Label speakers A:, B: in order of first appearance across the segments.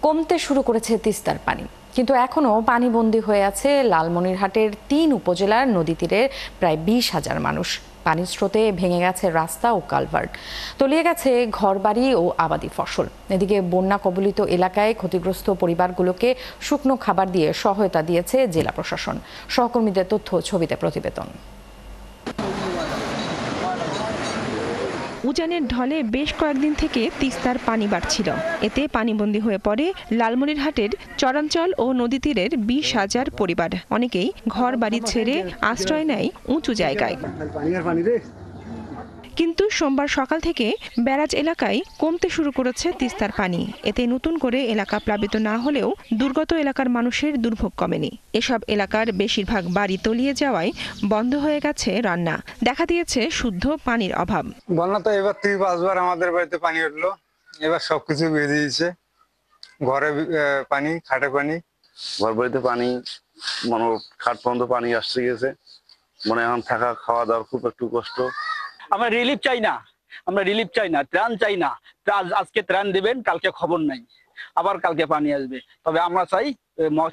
A: কমতে শুরু করেছে তিস্তার পানি, কিন্তু এখনও পানিবন্দী হয়ে আছে লালমনিরহাটের ৩ উপজেলার নদী তীরের প্রায় ২০,০০০ মানুষ। পানির স্রোতে ভেঙে গেছে রাস্তা ও কালভার্ট, তলিয়ে গেছে ঘরবাড়ি ও আবাদি ফসল। এদিকে বন্যা কবলিত এলাকায় ক্ষতিগ্রস্ত পরিবারগুলোকে শুকনো খাবার দিয়ে সহায়তা দিয়েছে জেলা প্রশাসন। সহকর্মীদের তথ্য ছবিতে প্রতিবেদন।
B: উজানের ঢলে বেশ কয়েকদিন থেকে তিস্তার পানি বাড়ছিল। এতে পানিবন্দী হয়ে পড়ে লালমনিরহাটের চরাঞ্চল ও নদী তীরের ২০,০০০ পরিবার। অনেকেই ঘর বাড়ি ছেড়ে আশ্রয় নেয় উঁচু জায়গায়। কিন্তু সোমবার সকাল থেকে ব্যারাজ এলাকায় কমতে শুরু করেছে তিস্তার পানি। এতে নতুন করে এলাকা প্লাবিত না হলেও দুর্গত এলাকার মানুষের দুর্ভোগ কমেনি। এসব এলাকার বেশিরভাগ বাড়ি তলিয়ে যাওয়ায় বন্ধ হয়ে গেছে রান্না। দেখা দিয়েছে শুদ্ধ পানির অভাব।
C: বন্যা তো এবার 3-5 বার আমাদের বাড়িতে পানি উঠলো, এবার সবকিছু বেঁধে দিয়েছে। ঘরে পানি, খাটে পানি,
D: ঘর বাড়িতে পানি, মনে খাট পর্যন্ত পানি আসছে গেছে। মনে এখন থাকা খাওয়া দাওয়ার খুব একটু কষ্ট।
E: আমরা রিলিফ চাই না, ত্রাণ চাই না। আজকে ত্রাণ দেবেন, কালকে খবর নাই, আবার কালকে পানি আসবে। তবে আমরা চাই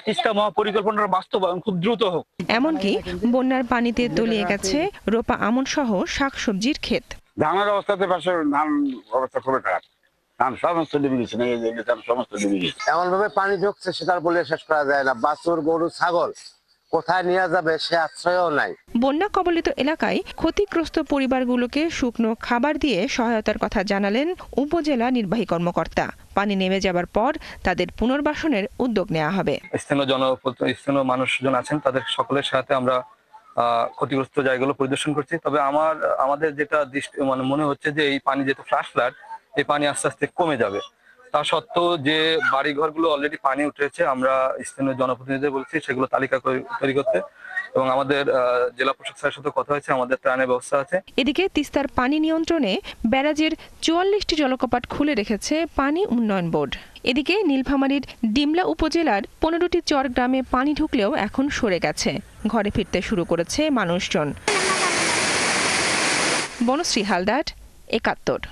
E: তিস্তা মহাপরিকল্পনার বাস্তবায়ন খুব দ্রুত হোক।
B: এমনকি বন্যার পানিতে তলিয়ে গেছে রোপা আমন সহ শাকসবজির ক্ষেত।
F: ধানের অবস্থাতে পাশে ধান অবস্থা খুবই খারাপ। ধান সমস্ত ডুবে গেছে, সমস্ত ডুবে গেছে।
G: এমন ভাবে পানি ঢুকছে সেটার বলে শেষ করা যায় না। বাছুর, গরু, ছাগল কোথায় নিয়ে যাবে সে আশ্রয়ও নাই।
B: বন্যা কবলিত এলাকায় ক্ষতিগ্রস্ত পরিবারগুলোকে শুকনো খাবার দিয়ে সহায়তার কথা জানালেন উপজেলা নির্বাহী কর্মকর্তা। পানি নেমে যাবার পর তাদের পুনর্বাসনের উদ্যোগ নেওয়া হবে।
H: স্থানীয় মানুষজন আছেন, তাদের সকলের সাথে আমরা ক্ষতিগ্রস্ত জায়গাগুলো পরিদর্শন করছি। তবে আমাদের যেটা মনে হচ্ছে যে এই পানি যেহেতু ফ্ল্যাশ ফ্লাড, এই পানি আস্তে আস্তে কমে যাবে। তা সত্ত্বেও যে বাড়িঘরগুলো অলরেডি পানি উঠেছে, আমরা স্থানীয় জনপ্রতিনিধিদের বলছি সেগুলো তালিকা তৈরি করতে, এবং আমাদের জেলা প্রশাসনের সাথে কথা হয়েছে, আমাদের ত্রাণের ব্যবস্থা আছে।
B: এদিকে তিস্তার পানি নিয়ন্ত্রণে ব্যারাজের ৪৪টি জলকপাট খুলে রেখেছে পানি উন্নয়ন বোর্ড। এদিকে নীলফামারীর ডিমলা উপজেলার ১৫টি চর গ্রামে পানি ঢুকলেও এখন সরে গেছে। ঘরে ফিরতে শুরু করেছে মানুষজন। বনশ্রী হালদার, ৭১।